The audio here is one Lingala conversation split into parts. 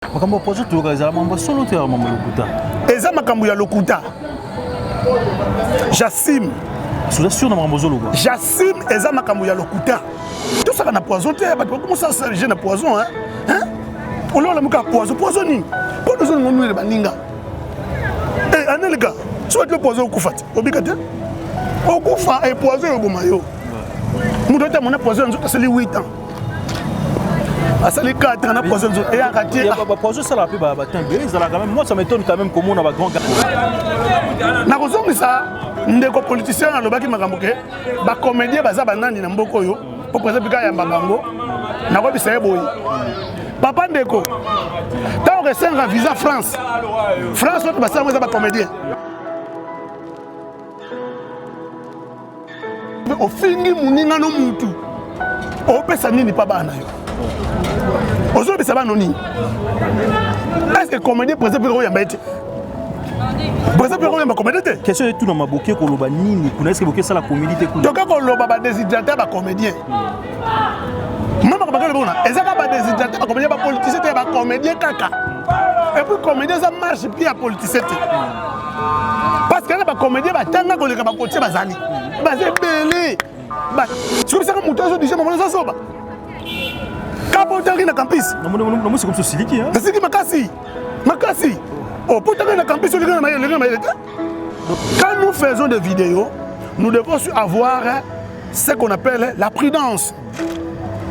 Makambo projet to kazala mambo solo te mambo lokuta. Eza makambo ya lokuta. J'assume. Je suis sûr na mambo zolo. J'assume eza makambo ya lokuta. Tout ça na poison te ba comment ça s'agit na poison hein? Hein? On l'a muka poison poisoni. Pour nous on nous baninga. Eh anelega, soit le poison okufati. Obikate. Okufa et poison obomayo. Mudote mona poison nzoka seli 8 ans. Asali 4 ans na poison nzoka et arrêté. Ba poison ça la pe ba tembe. Ils ala quand même moi ça m'étonne quand même comment on a ba grand gars. Na kozongi ça ndeko politicien na lobaki makambo ke ba comédien baza banani na mboko yo pour présenter bika ya mbango na ko bisa boyi. Papa ndeko. Tant que c'est un visa France. France autre basa moi za ba comédien. Au fingi muninga no mutu opesa nini pa bana yo ozobisa bana nini est-ce que comédien présent pour yamba ete présent pour yamba comédien te question est tout dans ma boké ko loba nini kuna est-ce que boké ça la comédie ku donc ko loba ba déshydraté ba comédien mama ko bakala bona ezaka ba déshydraté ba comédien ba politicien te ba comédien kaka et puis comédien ça marche puis à politicien te parce que ba comédien ba tanga ko le ka ba côté bazali bazé belé ba tu sais que muto déjà maman ça soba kapo tangi na campus non c'est comme ça siliki hein c'est qui makasi oh pour tangi na campus le gars quand nous faisons des vidéos nous devons avoir ce qu'on appelle la prudence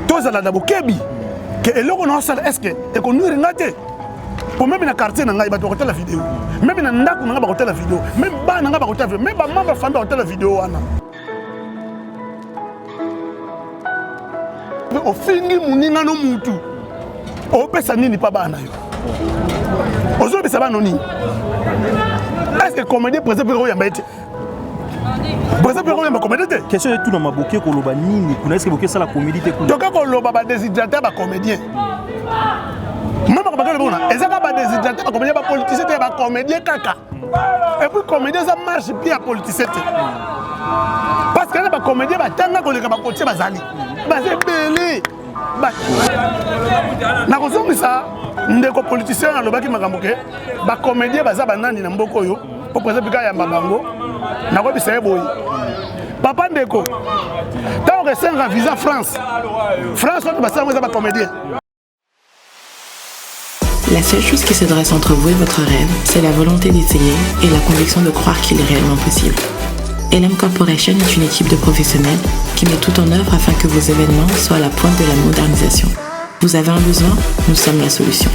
tous à la dabokebi que eloko na sala est-ce que et qu'on nous ringate pour même na quartier na ngai ba to la vidéo même na ndako na ba ko la vidéo même ba na ba ko la vidéo même ba membre famille ba ko la vidéo wana au fingi muninga no mutu opesa nini pa bana yo ozobisa bana nini est-ce que comédien présent pour yamba ete présent pour yamba comédien te question est tout dans ma boké ko loba nini kuna est-ce que boké ça la comédie te ku donc ko loba ba déshydraté ba comédien mama ko bakala bona ezaka ba déshydraté ba comédien ba politicien te ba comédien kaka et puis comédien ça marche bien à politicien te parce que ba comédien ba tanga ko le ka ba côté bazali bazé belé ba na kozongi ça ndeko politicien na lobaki makambo ke ba comédien baza banani na mboko yo pour présenter bika ya mbango na ko bisa boyi papa ndeko tant que c'est un visa France autre basa moi za ba comédien. La seule chose qui se dresse entre vous et votre rêve, c'est la volonté d'essayer et la conviction de croire qu'il est réellement possible. LM Corporation est une équipe de professionnels qui met tout en œuvre afin que vos événements soient à la pointe de la modernisation. Vous avez un besoin, nous sommes la solution.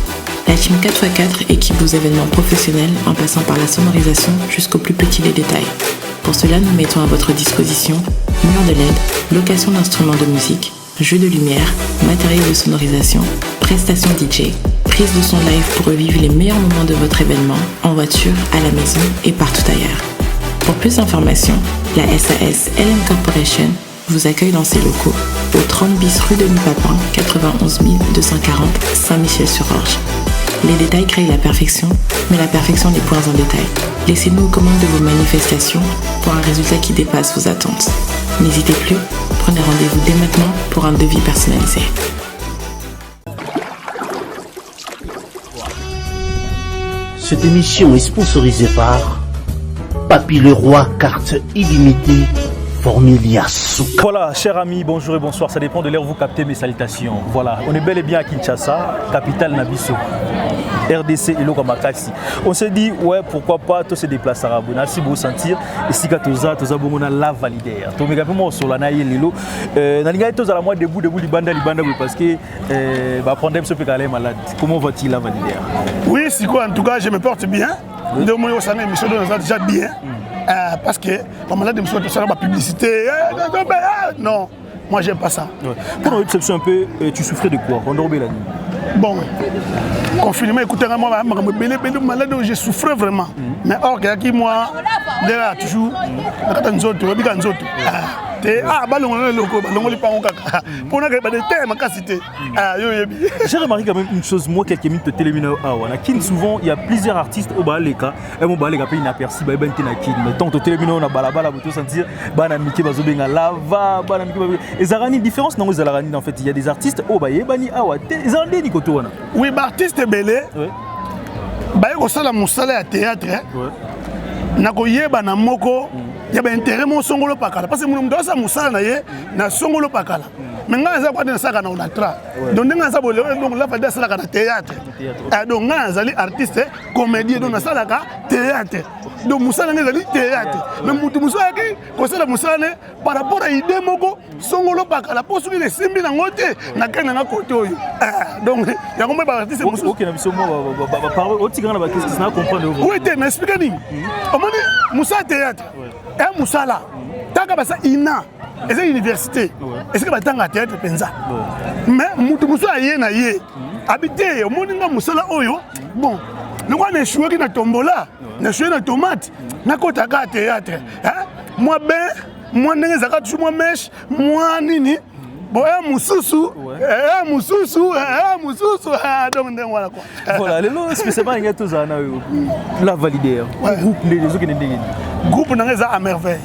La team 4x4 équipe vos événements professionnels en passant par la sonorisation jusqu'au plus petit des détails. Pour cela, nous mettons à votre disposition murs de LED, location d'instruments de musique, jeux de lumière, matériel de sonorisation, prestations DJ, prise de son live pour revivre les meilleurs moments de votre événement, en voiture, à la maison et partout ailleurs. Pour plus d'informations, la SAS LM Corporation vous accueille dans ses locaux au 30 bis rue de Papin, 91 240 Saint-Michel-sur-Orge. Les détails créent la perfection, mais la perfection n'est point un détail. Laissez-nous aux commandes de vos manifestations pour un résultat qui dépasse vos attentes. N'hésitez plus, prenez rendez-vous dès maintenant pour un devis personnalisé. Cette émission est sponsorisée par Papy Leroy, carte illimitée, Formilia Souka. Voilà, chers amis, bonjour et bonsoir. Ça dépend de l'heure où vous captez mes salutations. Voilà, on est bel et bien à Kinshasa, capitale Nabiso, RDC et Lokamakasi. On s'est dit, ouais, pourquoi pas, tout se déplacer à Rabona. Si vous sentir, ici, Toza Bomona la validaire. Tout le monde sur la naïe Lilo. Naliga est à la moitié debout, libanda, parce que, bah, prendre un peu de malade. Comment va-t-il la validaire? Oui, c'est quoi, en tout cas, je me porte bien. De moi, on s'en est déjà bien. Parce que, comme on a dit, je suis la publicité. Non, moi, j'aime pas ça. Ouais. Pour une réception un peu, tu souffrais de quoi? On dormait la nuit. Bon, confinement, écoutez, moi, malade, je souffrais vraiment. Mais or, moi, là, toujours, te balongoli loko balongoli pango kaka pona ke ba de te makasi te yo yebi. J'ai remarqué quand même une chose, moi quelques minutes de télémino awana kin souvent il y a plusieurs artistes au baleka et mon baleka pe inaperçu ba bente na kin mais tant to télémino na balabala boto sentir bana miki bazobenga lava bana miki et zarani différence non zarani en fait il y a des artistes au ba yebani awa te zarani ni koto wana. Oui, ba artiste belé. Ouais. Ba ko sala musala ya théâtre. Ouais. Na ko yeba na moko ya ba intérêt mo songolo pakala parce que mon ndo sa musala na ye na songolo pakala. Mais nga za kwa na saka na onatra. Donc nga za bolé donc la fada sala ka théâtre. Donc nga za li artiste comédien donc na sala ka théâtre. Donc musala nga za li théâtre. Mais mutu musala ki ko sala musala par rapport à idée moko songolo pakala pour soki le simbi na ngote na kana na côté oyo. Donc ya ko ba artiste musala. OK na biso mo ba parole o tigana ba qu'est-ce que ça comprendre. Oui, te na expliquer ni. O moni musala théâtre. Et musala. Taka ba sa ina. Et c'est université. Est-ce que va tanga théâtre penza? Mais mutu muso aye na ye. Habité au moninga musala oyo. Bon, nous on est joué qui na tombola, na joué na tomate, na kota ka théâtre. Hein? Moi ben, moi ndenge zakatu moi mèche, moi nini. Bon, mususu, mususu, mususu, donc ndenge voilà quoi. Voilà, les lots spécialement il y a tous ça na la valider. Groupe les autres qui ndenge. Groupe nanga à merveille.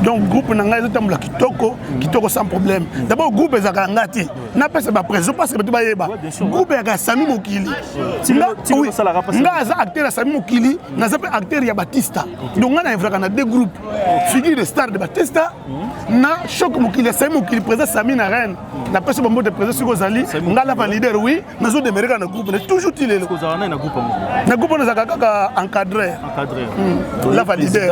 Donc groupe nanga ezotambola kitoko sans problème. D'abord groupe ezaka ngati. Na pesa ba président parce que tu ba yeba. Groupe ya Sami Mokili. Nga za acteur Sami Mokili, na za acteur ya Batista. Donc nga na infraka na deux groupes. Figure de star de Batista na Choc Mokili Sami Mokili président Sami na reine. Na pesa bombo de président Siko Zali, nga la leader oui, na zo demerer na groupe, toujours tilé le. Na groupe. Na groupe na za kaka encadré. La valider.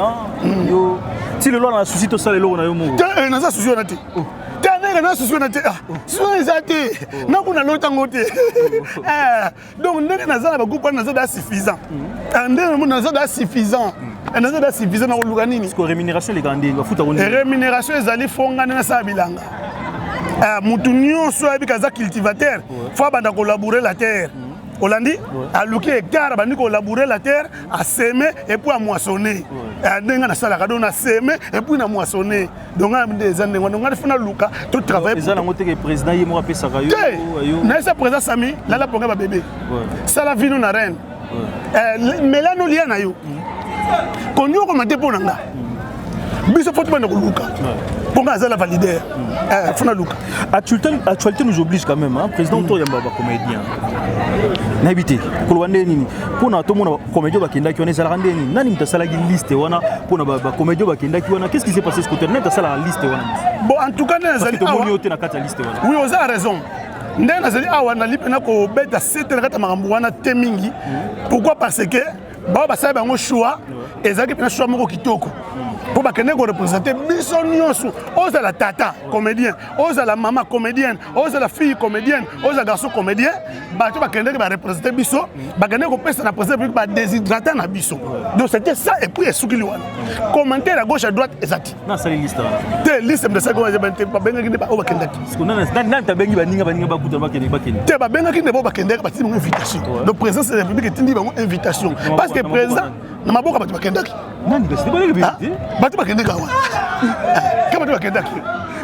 Si le loi a souci tout ça les lois on a eu mot. Na za souci on a té. Tane na souci on a té. Souci on a té. Na kuna lota ngoté. Donc ndenge na za ba groupe na za da suffisant. Ndenge na za da suffisant. Na za da suffisant na koluka nini? Parce que rémunération les grandes va futa woni. Rémunération ezali fongana na sa bilanga. Mutu nyonso abika za cultivateur. Faut banda collaborer la terre. Hollandi a luki hectare bandi ko labourer la terre, à semer et puis à moissonner. Ndenga na sala kadona semer et puis na moissonner. Donc des années on a fait na luka tout travail. Les ans que président yemo apé saka yo. Na sa président Sami là la ponga ba bébé. Ça la vino na reine. Mais là no lia na yo. Konyo ko mate ponanga. Biso faut banda ko luka. Ponga za la valider. Fona luka. Actualité nous oblige quand même hein, président to yamba ba comédien. N'habité kolwande nini pona to mona comédien bakenda ki on ezala ndeni nani mtasala ki liste wana pona ba comédien bakenda ki wana qu'est-ce qui s'est passé ce côté net tasala liste wana bon en tout cas nazali awa to na kata liste wana oui vous avez raison ndena nazali awa na lipena ko beta 7 na kata makambo wana te mingi pourquoi parce que ba sa bango choix ezaki pena choix moko kitoko pour bakende ko représenter biso nyonso oza la tata comédien oza la maman comédienne oza la fille comédienne oza garçon comédien ba to bakende ba représenter biso bakende ko pesa na président ba déshydrater na biso donc c'était ça et puis esukili wana commentaire à gauche à droite exact na sali liste te liste de ça ko ba benga kinde ba o bakende parce que nan ta bengi ba ninga ba kuta bakende te ba benga kinde ba bakende ba ti invitation donc président de la République tindi ba invitation parce que président na maboka ba bakende nani ba c'est pas le visiter batu bakende kawa kama tu bakende ki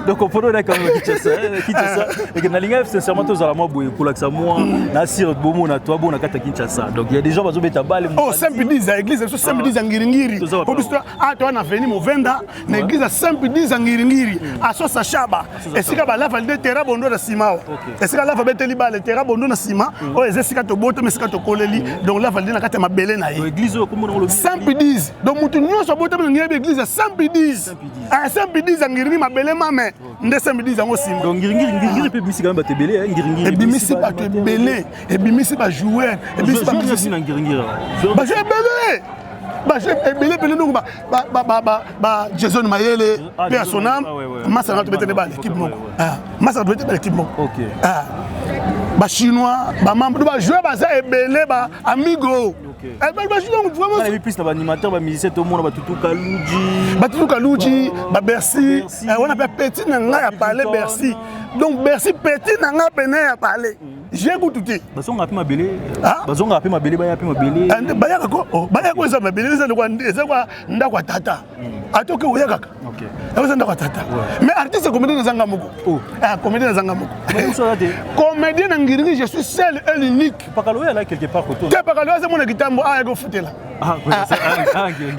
donc on peut quand même quitter ça et que nalinga sincèrement tous à la moi boye pour ça moi na sir bomo na toi bon na kata Kinshasa donc il y a des gens bazo beta balle oh simple 10 à église so simple 10 ngiringiri pour bistra ah toi na veni mo venda na église simple 10 ngiringiri a so sa shaba et sika ba la valide terra bondo na sima et sika la valide liba le terra bondo na sima oh ezesika to boto mais sika to koleli donc la valide na kata mabele na ye église comme on simple 10 donc mutu nyonso boto na ngibe église simple 10 ah simple 10 ngiringi mabele mame nde simple 10 ngo sima donc ngiringiri pe bimisi quand même batebele ngiringiri et bimisi ba tebele et bimisi ba joueur et bimisi ba bimisi na ngiringiri ba je belé ba je belé donc ba Jason Mayele pe sonam massa na tebete ba l'équipe moko massa na tebete ba l'équipe moko OK ba chinois ba membre ba joueur ba ça et belé ba amigo bah je vraiment et puis na animateur ba musicien tout monde ba tutu kaluji ba Bercy on appelle petit nanga ya parler Bercy donc Bercy petit nanga pene ya parler j'ai goûté bazonga pe mabele bazonga pe mabele ba ya pe mabele ba ya ko ba ya ko za mabele za kwa ndakwa tata atoke oya kaka eza ndako tata mais artiste comédien nazanga moko comédien nazanga moko comédien na ngiringi je suis seul et l'unique pakaloya là quelque part koto te pakaloya c'est mon kitambo ayako futela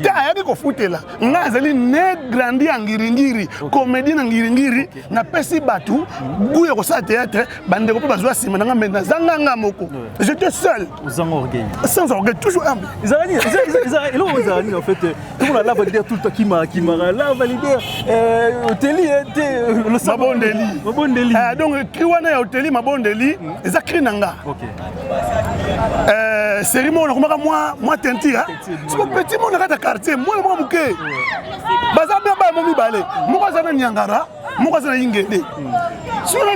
te ayaki kofutela nga azali ne grandi ya ngiringiri comédien na ngiringiri napesi bato guya kosala théâtre bandeko mpe bazwa nsima nanga me nazanga nga moko j'étais seul sans orgueil toujours humble ezalani en fait tout le monde là valider tout le temps kimara là valider hôteli le mabondeli donc ki wana ya hôteli mabondeli eza cri nanga série mo nakomaka moi tentira siko petit mo nakata quartier moi mo muke baza bien ba mo mibale mo kaza na nyangara mo kaza na ingende siko na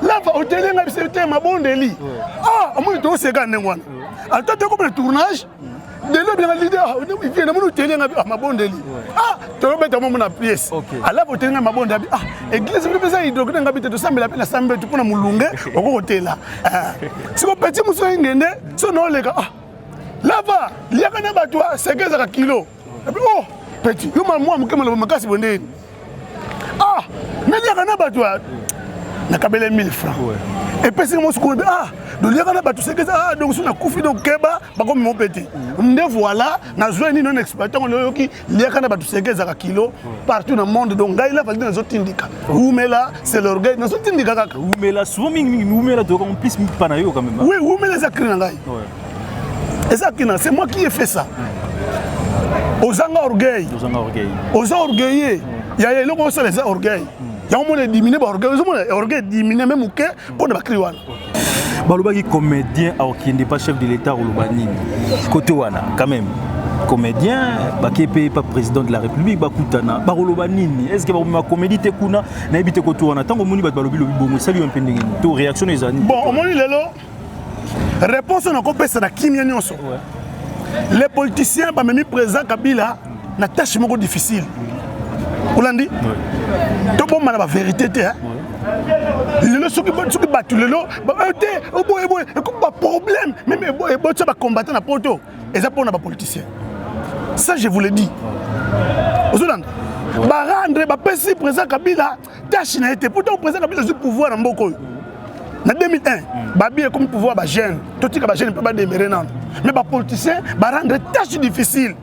lava hôteli nga bisete mabondeli amu to seka nengwana atata ko le tournage de le bien leader il vient na hôteli nga mabondeli to beta mo na pièce ala hôteli nga mabondeli église bi pesa hydrogène nga bita to sambela pe na sambe to pona mulunge oko hôtela siko petit mo so ingende so no leka lava liaka na bato sekeza kilo petit yo moi mukema le makasi bondeni na liaka na bato na kabele 1000 francs et pesi mo sukulu do liaka na bato sekeza donc suna kufi do keba bakomi mo petit nde voilà na zoeni non exploitant le yoki liaka na bato sekeza kilo partout dans le monde donc ngai la valide na zotindika umela c'est l'orgueil na zotindika kaka umela souvent mingi umela to comme plus pana yo quand même oui umela ça crie na ngai et ça c'est moi qui ai fait ça ozanga orgueil oza orgueillé ya eloko osa les orgueil ya mo le diminuer ba orgueil ozo mo orgueil diminuer même que pour ne pas crier wana balobaki comédien akende pas chef de l'état olobanini côté wana quand même comédien bakepe pas président de la république bakutana barolobanini est-ce que ba comédie te kuna na ebite côté wana tango moni bat balobi bongo sali un pending to réaction les ani bon omoni lelo réponse na kopesa na kimia nyonso les politiciens ba memi président Kabila na tâche moko difficile olandi to bomba na ba vérité te lelo soki batu lelo te oboye ba problème même ebo ça ba combattre na poto eza pona ba politiciens ça je vous le dis ozolanda ba rendre ba pesi président Kabila tâche na été pourtant président Kabila du pouvoir na mboko en 2001, Babi est comme pouvoir ba jeune, tout ce que ba jeune peut pas démérer non. Mais ba politicien ba rendre tâche difficile.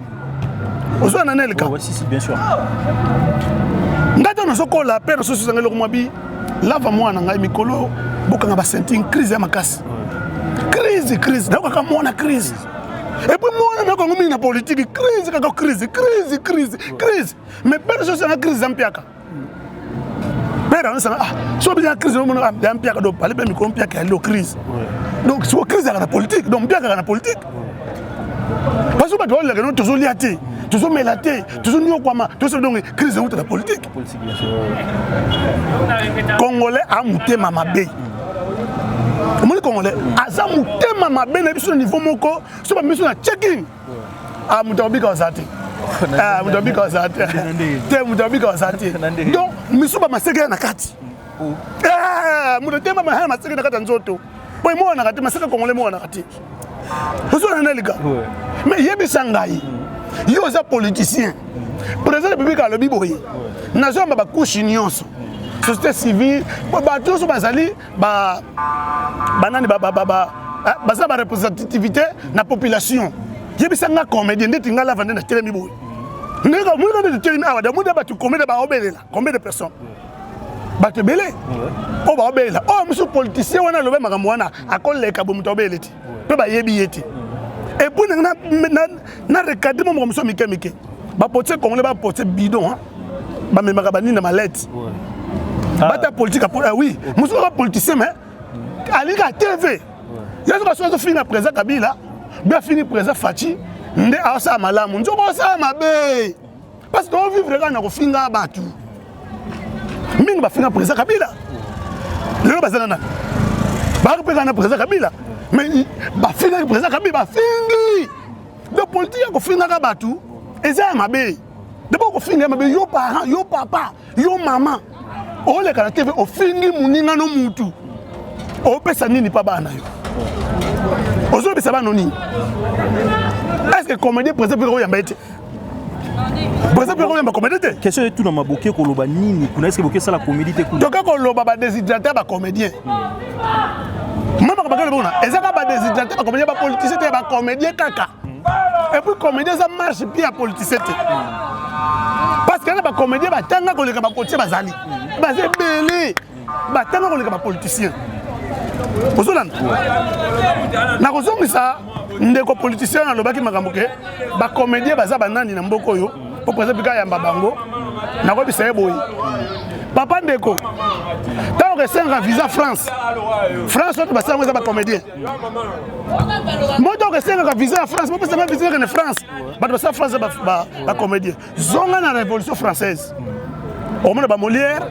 Ozo na nel ka. Oui, si bien sûr. Ngata no soko la paix no so sangelo ko mabi. Lava moi na ngai mikolo bokanga ba sentir crise ya makasi. Crise, na ka mona crise. Et puis moi na ko ngumi na politique crise. Mais personne na crise ampiaka. Père ça so bien crise no mona ampiaka do parler mi ko ampiaka la crise. Donc c'est crise dans la politique, donc bien dans la politique. Parce que ba doit le toujours liaté, toujours melaté, toujours nyo kwama, toujours donc crise dans la politique. Congolais a muté mamabe. Comment les Congolais a muté mamabe na biso niveau moko, so ba mission na checking. Mutabika osati. Mutabika osati. Mutabika osati. Donc miso ba maseke na kati. Mutabika ma maseke na kati nzoto. Boy mo na kati maseke Congolais mo na kati. Vous avez les gars. Mais il y a des sangaï. Il y a des politiciens. Président de la République a le biboyi. Nation ba couche nyonso. Société civile, ba tous bazali ba banani ba baza ba représentativité na population. Il y a des sangaï comédien ndinga la vendre na télé biboyi. Ndeka mu na télé awa da mu da ba tu comédien ba obelela. Combien de personnes? Ba te belé. O ba obelela. O monsieur politicien wana lobe makambo wana akoleka bo mutobele ti. Ba yebi yeti et puis na recadrer mon monsieur Mike ba pote congolais ba pote bidon ba memaka bani na mallette bata politique oui monsieur ba politicien mais alika TV yazo ka so fini président Kabila ba fini président Fachi nde asa malamu nzobo sa mabe parce que on vivre kana ko finga batu mingi ba finga président Kabila lelo bazana ba ko peka na président Kabila mais ba finga président Kabila ba fingi de politique ko finga ka batu eza mabe de ko finga mabe yo parent yo papa yo maman o le kana TV o fingi muninga no mutu o pesa nini pa bana yo ozo pesa bana nini est-ce que comédien président ko yamba ete Parce que combien de comédie? Question est tout dans ma bouquet koloba nini. Kuna est-ce que bouquet ça la comédie te donc koloba ba déshydraté ba comédien. Maman ka bakele bona. Ezaka ba déshydraté ba comédien ba politicien te ba comédien kaka. Et puis comédien ça marche bien à politicien te. Parce que ba comédien ba tanga ko leka ba politicien bazali. Ba c'est belé. Ba tanga ko leka ba politicien. Ozolanda. Na kozongisa ndeko politicien na lobaki makambo ke ba comédien baza banani na mboko yo. Pour présenter bika ya mbabango na ko bisaye boyi papa ndeko tant que c'est un visa France autre ba sango za ba comédien moi tant que c'est un visa France moi pas visa en France ba ça France ba comédien zonga na révolution française au monde ba Molière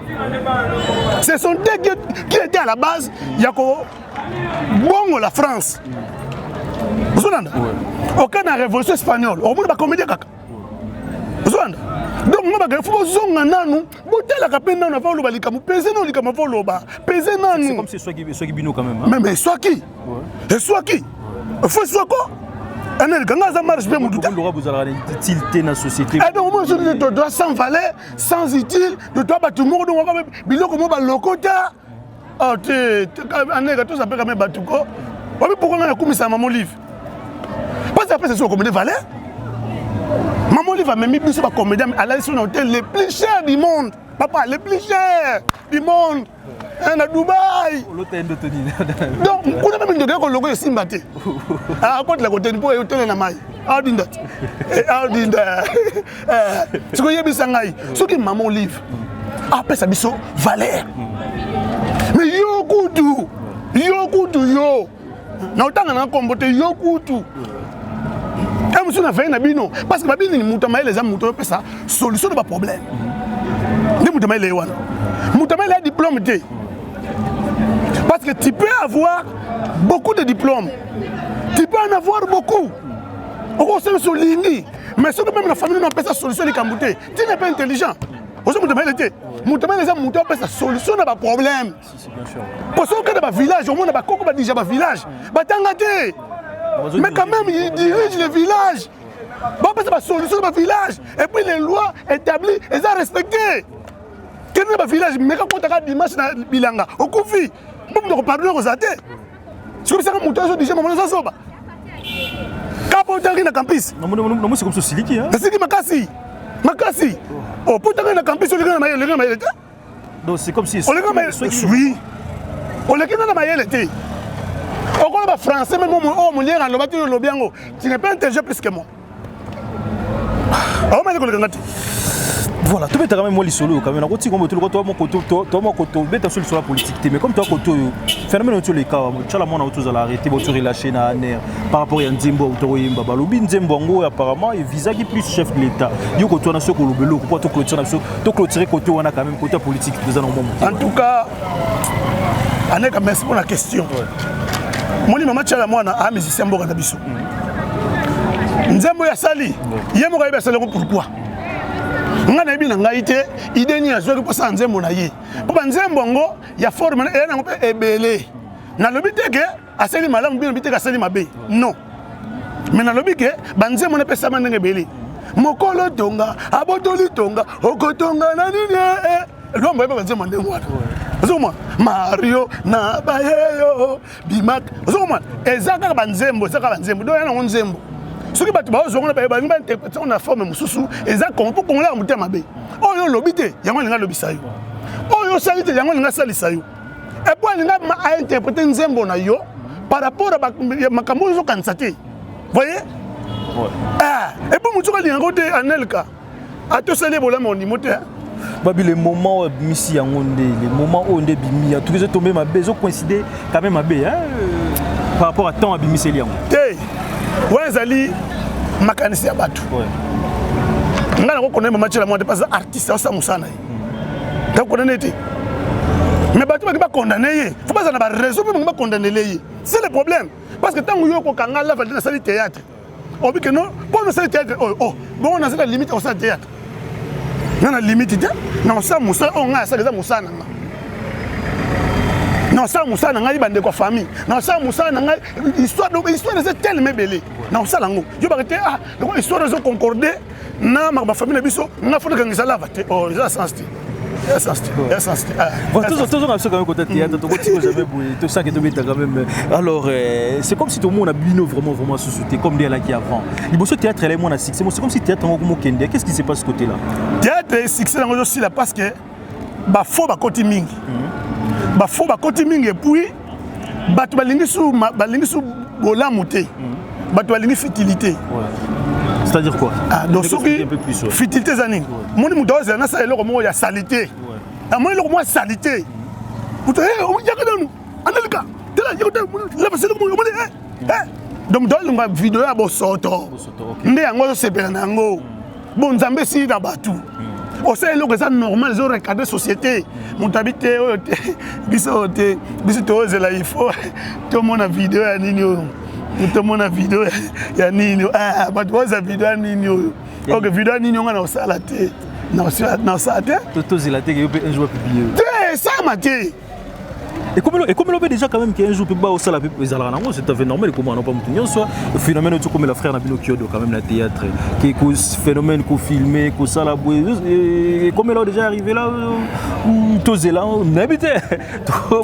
ce sont des qui étaient à la base yako bongo la France vous entendez aucun na révolution espagnole au monde ba comédien kaka. Donc, je c'est comme si soit qui bino quand même. Mais soit qui? Et soit qui? Il faut soit quoi? Ça marche bien. Vous allez tilter dans la société. Et donc, moi, je dois sans valeur, sans utile, de toi, tout le monde, on lokota. Oh, tu ça peut quand même batuko. Pourquoi on a commis ça à mon livre? Parce que après, c'est sûr qu'on me dit valeur. Maman livre même mis sur comédien à la sur l'hôtel les plus chers du monde. Papa, les plus chers du monde. À Dubaï. L'hôtel de Tony. Donc, on a même une degré logo de Simbate. Ah, quand la côté pour hôtel na mai. How did that? How did that? Ce que yebi sangai. Ce que maman livre. Après ça biso valeur. Mais yo kutu. Yo kutu yo. Na otanga na kombote yo kutu. Monsieur n'a fait un abino parce que ma bine mutamaï les amis mutamaï ça solution de pas problème. Ni mutamaï les wana. Mutamaï les diplômes té. Parce que tu peux avoir beaucoup de diplômes. Tu peux en avoir beaucoup. On conseille sur l'ini. Mais ce que même la famille n'a pas sa solution de Kambouté. Tu n'es pas intelligent. Aussi mutamaï les mutamaï les amis mutamaï pas sa solution de pas problème. Parce que dans le village au monde ba koko ba déjà ba village. Ba tangate. Mais quand même, il dirige le village. Bon, c'est la solution de ma village. Et puis les lois établies, elles sont respectées. Quel est le village? Mais quand on a dimanche dans Bilanga, au Koufi, on ne parle pas aux athées. C'est comme ça que mon temps, je dis, mon nom, ça va. Quand on est dans le campus, c'est comme ça, c'est liquide. C'est qui Makassi. Makassi. Oh, pour être dans le campus, on est dans le maïel. Donc c'est comme si. On est dans le maïel. Oui. On est dans le maïel. On est français, même au Molière, tu n'es pas intelligent plus que moi. Voilà, tu peux quand même moi les solo quand même. Quand tu comme toi mon côté, bête sur la politique. Mais comme toi côté, phénomène sur les cas, tu as la monnaie autour de l'arrêter, tu relâcher na nerf par rapport à Nzembo ou Yimba Balobi Nzembo apparemment et visa qui plus chef de l'État. Yo côté on a ce kolobelo, pourquoi tu clôturer tu clôturer côté on a quand même côté politique dans un moment. En tout cas, Anek merci pour la question. Moi maman tchala mwana a musicien mboka na biso. Nzembo ya sali, yemo ka yeba sali pourquoi? Nga na bina ngai te idée ni azo ko sa nzembo na ye. Papa nzembo ngo ya forme na ngo pe ebele. Na lobi te ke asali malamu bino biteka asali mabe. Non. Mais na lobi ke banzembo na pesa mandenge ebele. Mokolo tonga, abotoli tonga, okotonga na nini Lomba yeba banzembo ndengo wana. Zoma Mario na bayeyo bimak. Zoma ezaka banzembo, ezaka banzembo. Do yana nzembo. Soki batu ba ozonga ba ba interprétation na forme mususu ezaka pour qu'on la mutema be. Oyo lobite yango linga lobisa yo. Oyo salite yango linga salisa yo. Et puis linga ma interpréter nzembo na yo par rapport à makambo zo kansate. Voyez? Ah, et puis mutuka linga te anelka. Ato sele bola monimote. Babi les moments missi yangonde, les moments où on est bimi, tous les tombés ma bezo coïncider quand même ma bé hein par rapport à temps à bimi c'est liant. Ouais zali makanisi ya batu. Ouais. Ngana ko connaît match la moi parce artiste ça musana. Donc connaît été. Mais batu ba condamner, faut pas ça na ba raison pour ba condamner les. C'est le problème parce que tant yo ko kanga la valide na salle théâtre. On dit que non, pour na salle théâtre bon on a la limite au salle théâtre. On a limite non ça musa on a ça les musana. Non ça musa na ngai bande ko famille non ça musa na ngai histoire de c'est tellement belé non ça lango yo ba te ah donc histoire de concorder na ma famille biso na faut que ngisa lava te oh ça sens ti alors c'est comme si tout le monde a bino vraiment sous-souté comme des là qui avant il bosse théâtre là moi succès c'est comme si théâtre comme Kende qu'est-ce qui se passe ce côté là théâtre succès dans aussi là parce que ba faux ba côté mingi et puis batu balingi sou bola muté batu balingi futilité c'est-à-dire quoi? Donc, futilité, zanine. Mon mouton, c'est un peu de la saleté. Moi, le mot saleté. Vous savez, on y a que nous. Anelka, tu l'as dit, là, c'est le mot. Donc, dans la vidéo, il y a un soto. Il y a un soto. Bon, Zambé, si il y a un bateau. On sait que c'est normal, ils ont regardé la société. Mon habité, il faut tout le monde a vidéo à Nino. Tout le monde a vidéo, il y a Nino. Ah, mais tu vois, ça vidéo à Nino. Ok, vidéo à Nino, on a aussi la tête. Non, c'est la tête. Tout est la tête, il y a un jour publié. C'est ça, Mathieu. Et comme on déjà quand même qu'un jour peut pas au salle c'est tout à fait normal comment on pas monter soit le phénomène tout comme la frère Nabino Kyodo quand même la théâtre qui phénomène qu'on filmer qu'on ça la et comme elle est déjà arrivé là tout est là on habite tout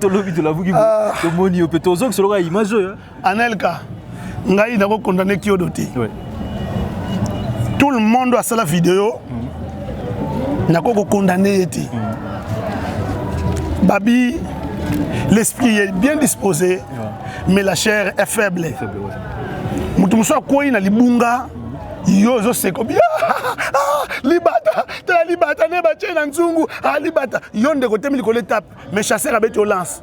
le de la vous qui tout moni au péto c'est le image Anelka ngai d'abord condamné Kyodo tout le monde a la vidéo n'a pas condamné Babi, l'esprit est bien disposé, mais la chair est faible. Mutumso quoi na libunga, yozo seko bien. Libata, ta libata ne bache na nzungu, libata. Yonde côté mi l'étape, mais chasseur a bête au lance.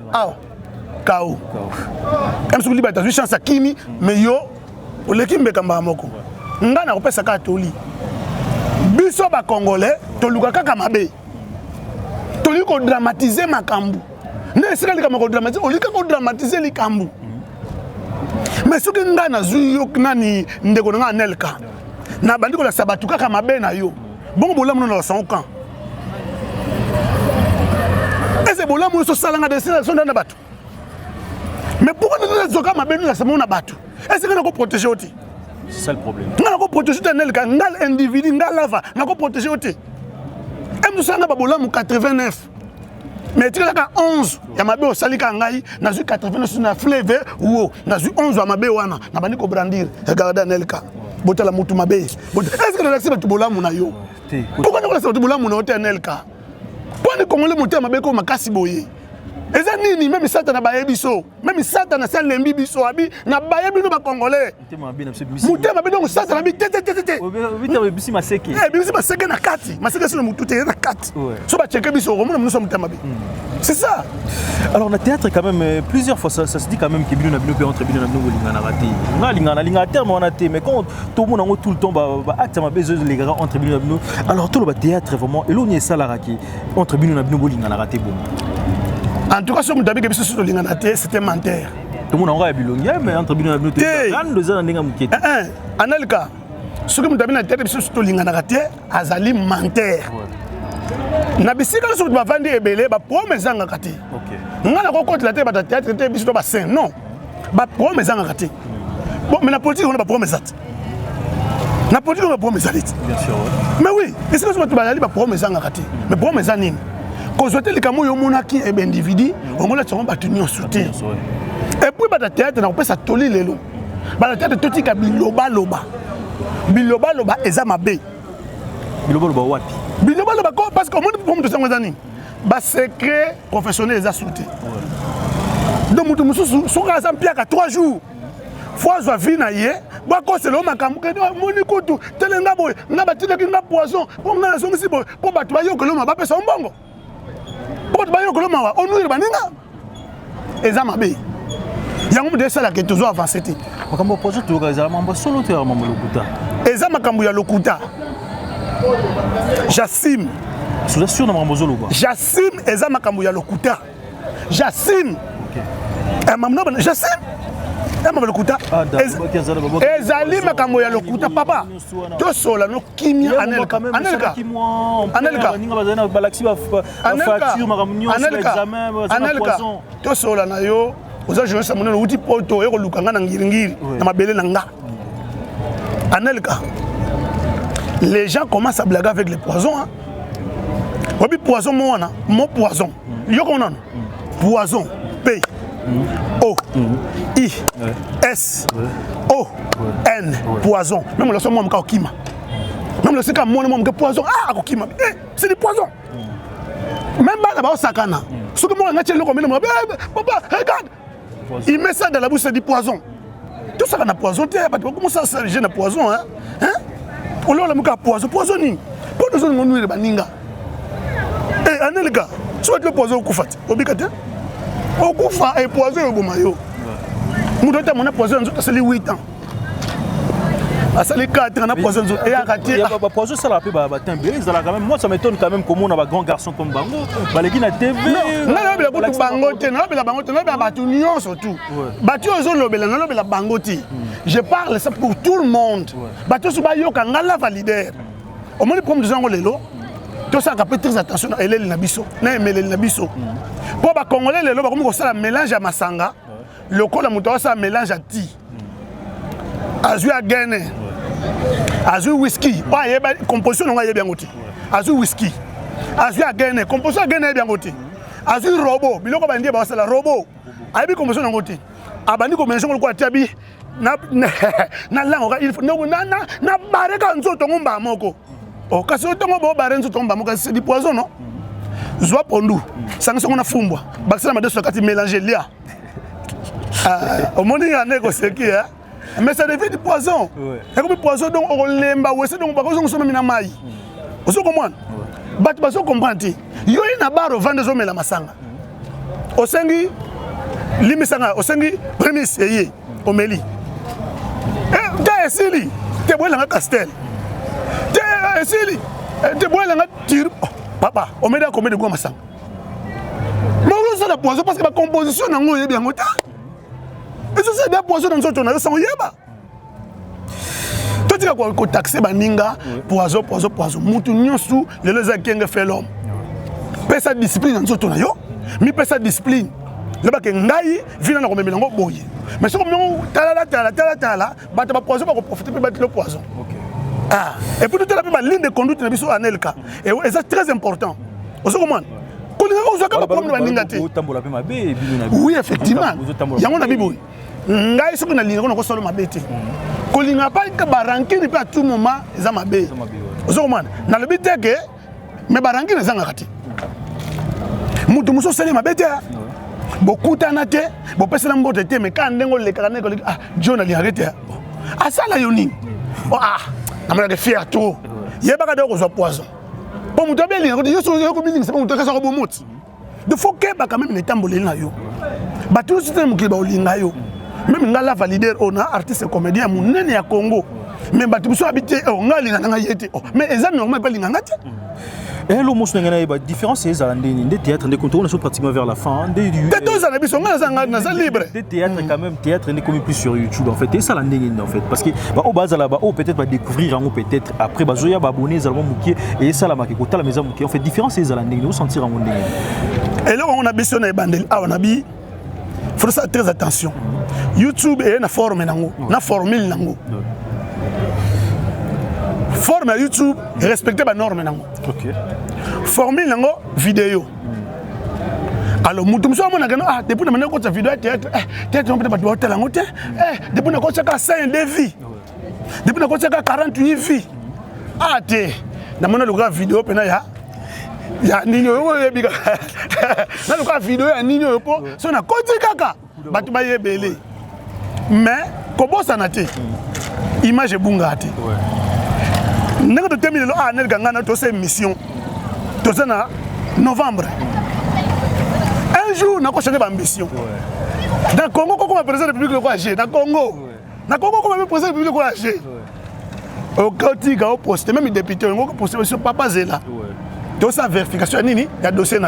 Kao. Comme sur libata, je chance à Kimi, mais yo, o lekimbe kamba moko. Ngana ko pesa ka toli. Biso ba congolais, to lukaka kamabe. Tu as dramatisé ma cambu. Ne pas dramatiser, on a dramatiser les cambu. Mais ce que nous avons dit, c'est que nous avons Anelka. Nous avons dit que nous avons dit que nous avons dit bon, nous avons dit que et c'est bon, nous avons dit que nous avons dit mais pourquoi nous avons dit que nous avons dit est-ce que nous avons protégé? C'est ça le problème. Nous avons protégé Anelka, nous avons individu, nous avons protégé. Nous avons 89. Mais tu as 11. Il y a un salika ngai, na 89 na fleuve ou na 11 à mabe wana, na bani ko brandir. Regarde Anelka. Botala mutu mabe. Est-ce que tu acceptes tu bola muna yo? Pourquoi tu acceptes tu bola muna hotel Anelka? Pourquoi tu congolais mutu mabe ko makasi boye? Eza nini même ça na baye biso. Même ça na sel lembi biso abi na baye bino ba congolais. Mutu mabe donc ça na bi tete. Mutu bisi maseke. Bisi maseke na kati. Maseke sur le mutu te na kati. So ba checker biso romo nous sommes mabe. C'est ça. Alors le théâtre quand même plusieurs fois ça se dit quand même que bino na bino peut entre bino na bino lingana raté. Nga lingana terme on a té mais quand tout le monde tout le temps ba acte mabe les gars entre bino na bino. Alors tout le théâtre vraiment et l'on y est ça la raki entre bino na bino lingana raté bon. En tout cas, si vous avez dit que c'était menteur. Tout le monde a bilongué, mais entre Bino et Bino, Anelka, si vous avez dit que c'était Azali menteur. Nabisi quand vous avez vendu ebele, ba promesse en gâté. OK. On a encore la tête ba théâtre était biso ba saint. Non. Ba promesse en gâté. Bon, mais la politique on a ba promesse. La politique on a promesse. Bien sûr. Mais oui, est-ce que vous avez ba promesse en gâté? Mais promesse en nini? Quand vous avez dit que vous avez un individu, vous avez dit que soutien. Et puis, le théâtre, on peut s'attoler les lots. Le théâtre, tout est biloba loba. Biloba loba, et ça m'a bé. Biloba loba, wapi? Biloba loba, parce que moi, je suis un secret professionnel, ils ont sauté. Donc, nous sommes à 3 jours. Fois je vis na ye, ba ko c'est l'homme makambu ke moni kutu telenga boy, na batile ki na poisson, pour na so misi boy, pour batu ba yo ko l'homme ba pesa mbongo. Pour ba yo ko l'homme wa, on nous baninga. Eza mabe. Yango de ça la que toujours avancer te. Makambu projet to ka za mamba solo te mamba lokuta. Eza makambu ya lokuta. Jassim. Je suis sûr na mamba zolo ba. Jassim eza makambu ya lokuta. Jassim. OK. Mamno Jassim. Ezali makambo ya lokuta papa to sola no kimia Anelka to sola na yo oza jeunesse monene uti poto eko lukanga na ngiringiri na mabele na nga Anelka les gens commencent à blaguer avec les poisons. Hein. Oui, poison, mon poison. Poison, P, O, I, S, O, N, poison. Même le son, moi, je même le secret, moi, je poison. Ah, c'est du poison. Même là-bas, sakana. Ce que moi, je papa, regarde. Il met ça dans la bouche, c'est du poison. Tout ça, on a poison. Comment ça, c'est un poison, hein? On l'a poison. Poisonning. Pour nous, on nous baninga. Eh, Anelka, soit le poison au Koufat. Obligate. Au Koufa et poison au Bomayo. Nous devons mon poison, c'est les 8 ans. À ça, les 4 ans, on a poison. Et à rater. Poison, ça l'a fait moi, ça m'étonne quand même comment on a un grand garçon comme Bango. Balégui na TV. Non, non, surtout. Je parle ça pour tout le monde. Bateau Subayo, quand on a validé. Au moins, les problèmes de gens, tout ça, on fait très attention à l'élève Nabiso. Pour les Congolais, les gens ont un mélange à Masanga. Le col a un mélange à Ti. Azu à Gane. Azu whisky. Composition, on a bien goûté. Azu whisky. Azu à Gane. Composition à Gane, bien goûté. Azu robot. Biloko bandi ba sala robot. Ayi composition on goûté. Abandi composition ko tiabi na lango il faut na bareka nzoto ngomba moko. Oh, kasi otongo bo bare nzoto ngomba moko c'est du poison non? Zwa pondu. Sanga songo na fumbwa. Bakisa na madeso kati mélanger lia. Au monde il y a négocié qui hein. Mais ça devient du poison. Et comme poison donc on lemba ou c'est donc ba ko songo na mai. Vous comprenez? Bat baso comprendre. Yo ina baro vendre zo mela masanga. Osengi limisanga osengi premise eye omeli. Te esili te boela nga castel. Te esili te boela nga tir papa omeda combien de gros masanga. Mais on ça la poison parce que la composition nango est bien ngota. Et ça c'est des poisons dans notre na so yeba. Tout ça ko taxer baninga poison. Mutu nyonsu lelo za kenga fait l'homme. Pesa discipline dans notre na yo. Mi pesa discipline. Le bac ngai vient na komemela ngo boye. Mais ce comme tala bata ba poison ba profiter pe battre le poison. Ah, et puis tout la ligne de conduite na biso Anelka. Et c'est très important. On se comprend. Oui, effectivement. Yango na bibo. Ngai soki na ligne ko solo mabete. Ko linga pa ka baranki ni pa tout moment za mabe. On se comprend. Na le bité que mais baranki na zanga kati. Mutu muso sele mabete. Beaucoup tanate, bo pesa mbote te mais quand ndengo le kana ko ah John ali arrêter. Ah ça la yoni. Oh ah, na mala de fier tout. Yeba ka de ko zo poison. Bon mutu be linga ko yo so ko biling c'est mutu ka so ko mot. De faut que ba quand même les tambolé na yo. Ba tout système mo ki ba olinga yo. Même ngala valider on a artiste comédien mon nene ya Congo. Mais ba tu so habité oh ngali na yete. Mais les amis normal pas linga ngati. Et le mot la différence c'est des théâtres des contours sont pratiquement vers la fin des libre des théâtres quand même théâtre n'est comme plus sur YouTube en fait et ça en fait parce que au bas là-bas peut-être va découvrir en peut-être après bazoya abonner zalmo mukie et ça la marque la maison mukie en fait différence c'est nous sentir en monde et là on a besoin de bandel on a bi faut faire très attention YouTube est na forme nango na formule nango forme à YouTube respecter la norme nango. OK. Formule nango vidéo. Alors mutu mso mona gano ah depuis na mena ko ta vidéo théâtre théâtre on peut pas hôtel nango te depuis na ko tsaka 5 de vie. Depuis na ko tsaka 48 vie. Ah te na mona le vidéo pena ya nini yo yebika. Na le vidéo ya nini yo po so na ko kaka batu ba yebele. Mais ko bossa na te. Image bunga te. Nous avons terminé notre mission. Novembre. Un jour, nous avons changé d'ambition. Dans le Congo, comment le président de la République agit? Dans le Congo, comment le président de la République agit? Au Côté, au poste, même les députés, au poste, M. Papa Zela. Tout ça, vérification, il y a un dossier.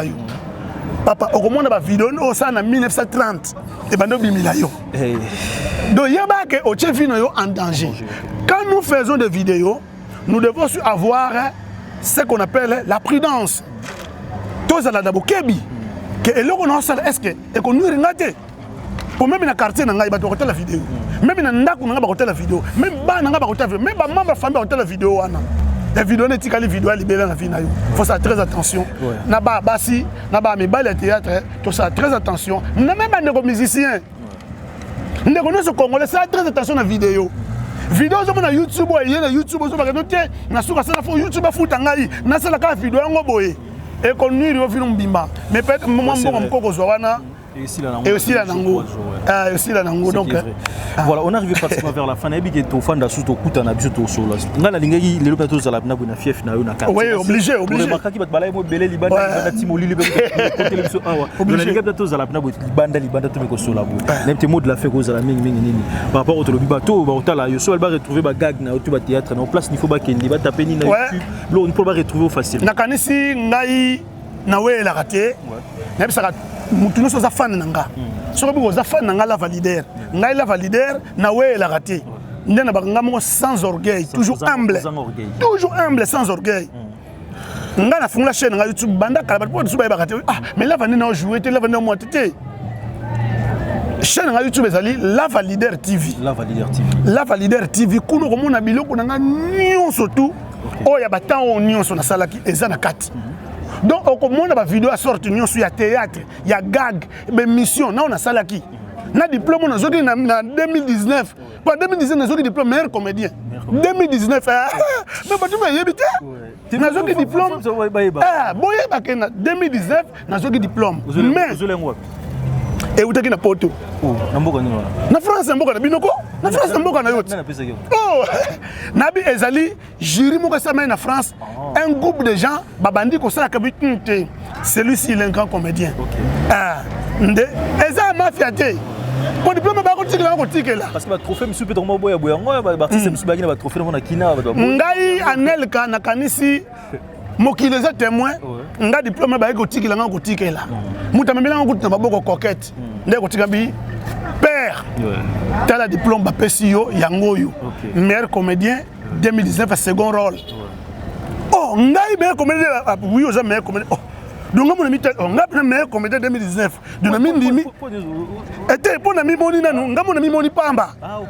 Papa, au moment de la vidéo, en 1930, et ben, nous avons donc, il y a au chef en danger. Quand nous faisons des vidéos, nous devons avoir ce qu'on appelle la prudence. Tous les gens qui que est-ce que nous regardons pour même dans le quartier, nous avons la vidéo. Même dans le la vidéo. Même dans la vidéo. Même dans la famille, la vidéo. et vidéo n'est pas les vidéos libérées dans la vie. Faut faire très attention. Naba basi, naba mes balles théâtre, tout ça très attention. N'a même pas de musicien. Nous connaissons Congolais, ça très attention à la vidéo. Vidéo sur YouTube, il y a YouTube, sur YouTube, Foutangaï, n'a pas la vidéo en boye. Et qu'on nuit au film bimba. Mais peut-être moi et aussi la Nango. Et aussi la Nango. Donc, voilà, on arrive pratiquement vers la fin. Il y a des fans d'assaut au coup, on a besoin de solo. On a la ligne, les locaux de la Bna fief na una carte. Oui, obligé. On remarque qu'il va te balayer mon belé liban, Timoli, liban, télévision. On a les gars de la Bna libanda, tout le solo. Même tes mots de la fête aux amis, par rapport au bateau, Bautala, Yosso, elle va retrouver ma gag na au théâtre, en place, il faut pas qu'il va taper ni na YouTube. L'eau, on ne peut pas retrouver facile. Nakanisi, Ngai, Nawe, la raté. Même ça. Mutuno so za fan nanga so ko za fan nanga la validaire ngai la validaire na we la raté ndena bakanga mo sans orgueil toujours humble sans orgueil nga na fungula chaîne nga YouTube banda kala ba so ba raté mais la vani na jouer te la vani mo tete chaîne nga YouTube ezali la validaire TV la validaire TV kuno ko mona biloko nanga nyonso tout oya batango nyonso na salaki eza na kati. Donc, au monde la vidéo a sorti il y a théâtre, il y a gag, mais mission, on a salaki. Na diplôme on a sorti en 2019. Pas 2019 on a sorti diplôme meilleur comédien. 2019 mais tu m'as évité. On a sorti diplôme. Boye bakena 2019 on a sorti diplôme. Mais et où t'es na poto? Na France mboka na binoko? Na France mboka na yote. Oh, nabi ezali jury moko sa na France, un groupe de gens babandi ko sala kabité. Celui-ci il est un grand comédien. Ndé eza mafia té. Pour diplôme ba ko tikela. Parce que ba trophée monsieur Pedro Moboya boyango ba artiste monsieur bagina ba trophée na kina ba. Ngai Anelka na kanisi mokileza témoin nga diplôme ba ko tikela nga ko tikela. Mutamemela nga ko maboko coquette. Ndé ko tikabi père. T'as la diplôme ba PCO yangoyo. Meilleur comédien 2019 second rôle. Oh, ngai meilleur comédien oui aux meilleur comédien. Oh. Donc on a mis on a meilleur comédien 2019. De na mindimi. Était pour na mi moni nanu, nga mona mi moni pamba.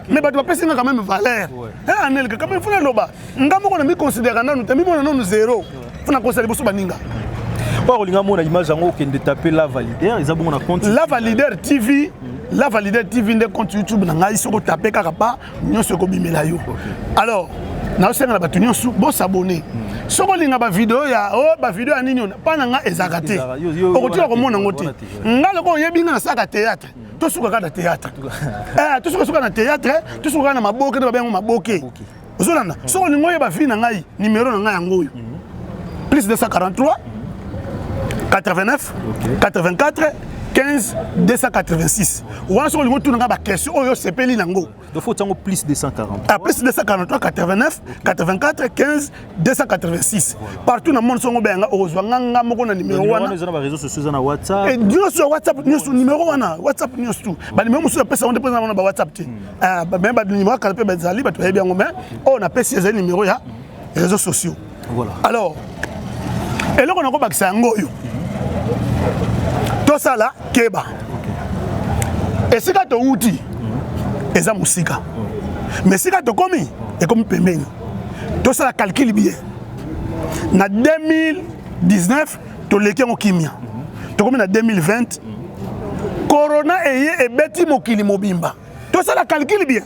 Mais ba tu pesi nga quand même valeur. Anel quand même funa loba. Nga mo ko na mi considérer nanu, ta mi mona nanu zéro. Funa considérer boso baninga. Pas olinga mona image yango qui de taper la validaire, ils ont compte la validaire TV. La validaire TV de compte YouTube na ngai soko taper kaka pa nyonso ko bimela yo. Alors, na osenga na batu nyonso bo s'abonner. Soko linga ba vidéo ya ba vidéo ya nini pa na nga ezakate. Okotila ko mona ngote. Ngalo ko yebinga na saka théâtre. To suka ka na théâtre. To suka na théâtre, to suka na maboke na bengo maboke. Ozolanda. Soko lingo yeba vi na ngai numéro na ngai ngoyo. Plus 243 89 84 15 286. Ou en ce moment, tu n'as pas de question. Oh, c'est peli nango. Il faut tango plus 240. Plus 243 89 84 15 286. Partout dans le monde, on a besoin de numéro. On a des réseaux sociaux na WhatsApp. Et nous sur WhatsApp, nous sur numéro WhatsApp nous tout. Bah numéro sur personne on dépend dans WhatsApp. Même pas de numéro quand peut bezali, bah tu es bien au moins. On a passé ces numéros ya réseaux sociaux. Voilà. Alors, et là on a pas que ça ngoyo. Tout ça là, keba. Et si tu as outil, c'est musique. Mais si tu as commis, c'est comme paiement. Tout ça, calcule bien. En 2019, tu as l'équipe en chimie. Tu as commis en 2020. Corona est bêti mokili mobimba. Tout ça, calcule bien.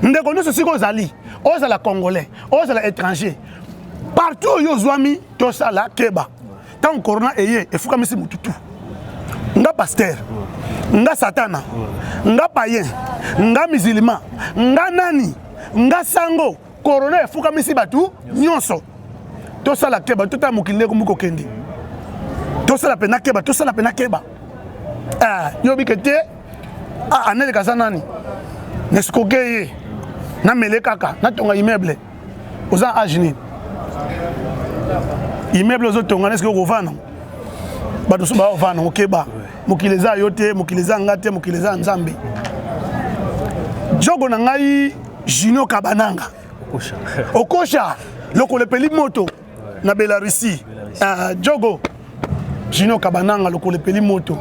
Nous connaissons ce qu'on a dit. On est Congolais, on est étranger. Partout où ils ont mis, tout ça là, keba. Tant que Corona est, il faut que nous tout. Nga pasteur, nga satana, nga païen, nga musulman, nga nani, nga sango, corona e fuka misi batu, nyonso. To sala keba, to ta mukinde ko muko kendi. To sala pena keba, to sala pena keba. Yobi kete, anele kazanani. Neskoke na mele kaka, na tonga immeuble. Oza ajini. Immeuble ozo tonga nesko kovana. Bato so ba ovana okeba. Mukileza yote, mukileza ngate, mukileza nzambe. Jogo na ngai Jino Kabananga. Okosha, loko lepeli moto na Belarusi. Jogo Jino Kabananga loko lepeli moto.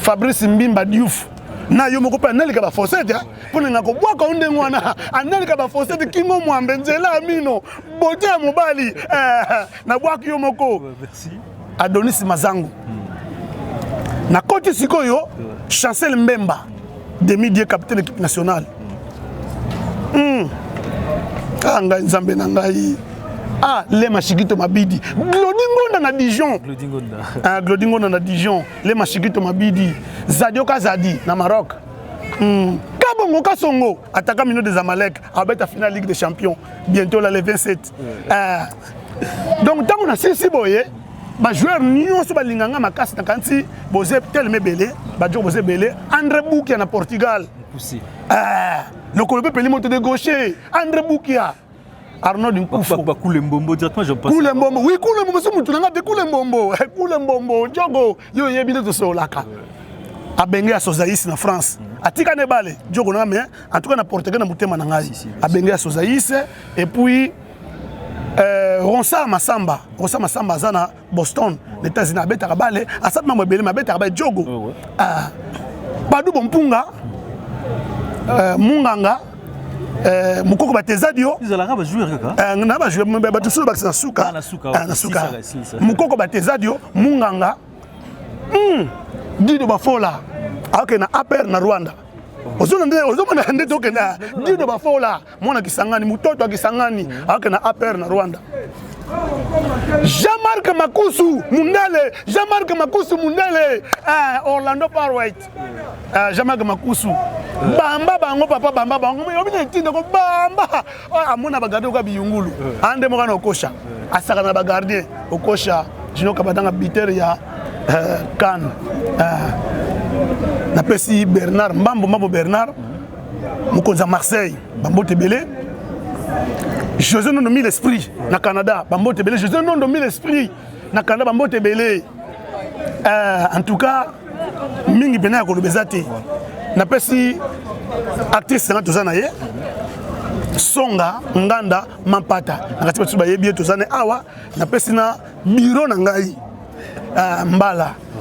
Fabrice Mbimba Diouf na yo moko pa nalika ba fosete pona ngako bwaka onde ngwana analika ba fosete kingo mwambe nzela amino bote ya mobali na bwaka yo moko merci Adonis Mazango na côté sikoyo Chancel Mbemba demi-dieu capitaine équipe nationale anga nzambe na ngai le mashikito mabidi Glodingonda na Dijon Glodingonda na Dijon le mashikito mabidi Zadioka Zadi na Maroc Kabongo Kasongo attaquant minot des Amalek abeta finale Ligue des Champions bientôt là le 27 donc tant on a sisi boye ba joueur nyonso balinganga makasi na kanti boze tellement belé ba joueur boze belé André Boukia na Portugal poussé le colombe peli moto de gaucher André Boukia Arnaud Nkoufo ba Koulimbombo directement je passe Koulimbombo oui Koulimbombo so mutu nga de Koulimbombo Diogo yo yebile to solaka abenge ya Sozaïs na France atika ne balé Diogo na mais en tout cas na Portugal na mutema na ngai abenge ya Sozaïs et puis Ronsa Masamba zana Boston les États-Unis abeta balé asat mamo belé mabeta ba Diogo Badou Bompunga Munganga Mukoko Batezadio izalaka ba joueur kaka na ba joueur ba tusu ba na suka Mukoko Batezadio Munganga Dido Bafola akena APR na Rwanda ozomona nde tokenda Dido Bafola mona kisangani mutoto akisangani akena APR na Rwanda Jean-Marc Makusu Mundele Orlando Pirates Jean-Marc Makusu Bamba bango papa Bamba bango yobina tinda ko Bamba amona bagado ka biyungulu ande mokana okosha asaka na bagardien okosha jino kabadanga biter ya kan na pesi Bernard Mbambo Bernard mokonza Marseille Bambote Belé José Nondo Mille Esprit na Canada Bambote Belé José Nondo Mille Esprit na Canada Bambote Belé en tout cas mingi bena ko bezati na pesi actrice na tozana ye Songa Nganda Mampata ngati batsu bayebi tozana awa na pesi na biro na ngai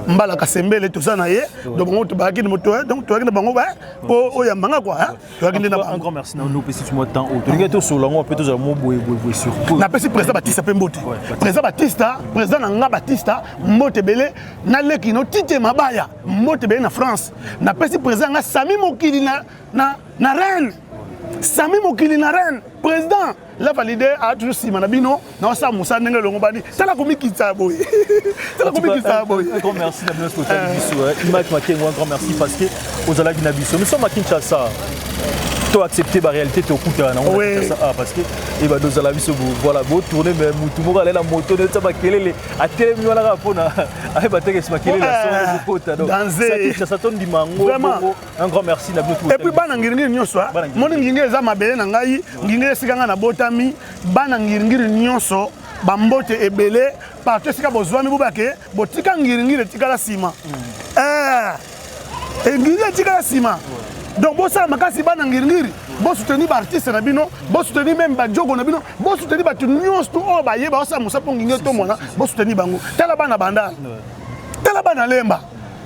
Mbala Kasembele tozana ye donc on to baki ni moto donc to na bango ba po oyambanga quoi to na bango un grand merci na nous pesi tu temps au to linga to solango pe to za mo boye surtout na pesi président Batista Pembote président Nanga Batista Mbote Belé na leki no tite mabaya Mbote Belé na France na pesi président nga Sami Mokili na Rennes Sami Mokili na Rennes président la validé a toujours Simana Bino na sa Moussa Ndenge Longo bani tala komikitsa boy tala komikitsa boy un grand merci na bien côté biso Image Makengo un grand merci parce que aux ala bina biso nous sommes à Kinshasa to accepter la réalité to kuta na Kinshasa parce que et ba dozala biso voilà beau tourner mais mutu moko la moto de ça bakelele a telemi wala rapona ay ba teke smakelele la so kota donc ça Kinshasa ton dimango un grand merci na bien et puis bana ngiri nyonso moni ngingi eza mabele na ngai ngingi sikanga na botami bana ngiri nyonso bambote ebele parce que bozwami bobake botika ngiri tikala sima ngiri tikala sima donc bon ça makasi bana ngiri bon soutenir ba artiste na bino bon soutenir même ba jogo na bino bon soutenir ba tu nyonso to o ba yeba sa musa ponginge to mona bon soutenir bango tala bana banda tala bana lemba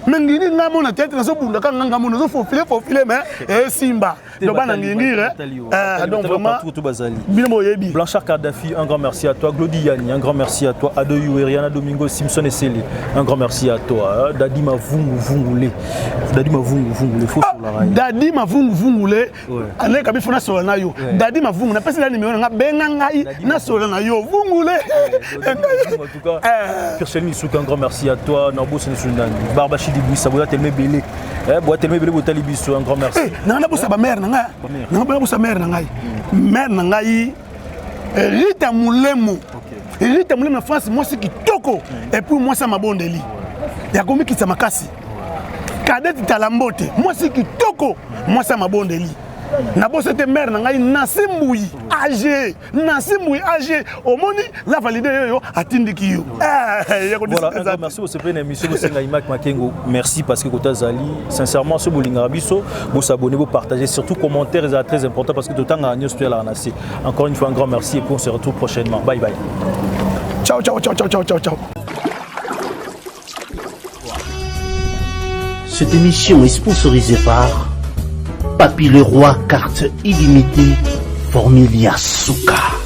mengini na mona tete na so bunda kan nganga mona so fofile mais simba donc bana ngingire donc vraiment bino yebi Blanchard Kadhafi un grand merci à toi Glody Yani un grand merci à toi Ado Rihanna Domingo Simpson et Célé un grand merci à toi Dadi Mavungule faut sur la raille Dadi Mavungule ane kabi fona sur na yo Dadi Mavungu na pesi la numéro nga benga ngai na sur na yo vungule en tout cas Kirchel Misuka un grand merci à toi Nabo Sensundan Barbachi Dibouissa Boya Telme Belé Boya Telme Belé Botali Biso un grand merci nana bosa ba mère nanga nanga bosa mère nanga mère nanga Rita Moulemo na France moi c'est kitoko et puis moi ça mabondeli ya komi kitsa makasi Kadeti Talambote moi c'est kitoko moi ça mabondeli na bo c'était mère nanga Nasimbuyi âgé au moni la validé yo atindiki yo voilà merci pour cette émission de Senga Image Makengo merci parce que Kota Zali sincèrement ce bolinga biso vous s'abonner vous partager surtout commentaires c'est très important parce que tout temps à news tu la nasi encore une fois un grand merci et puis on se retrouve prochainement bye bye ciao Cette émission est sponsorisée par Papy Leroy, carte illimitée, Formilia Souka.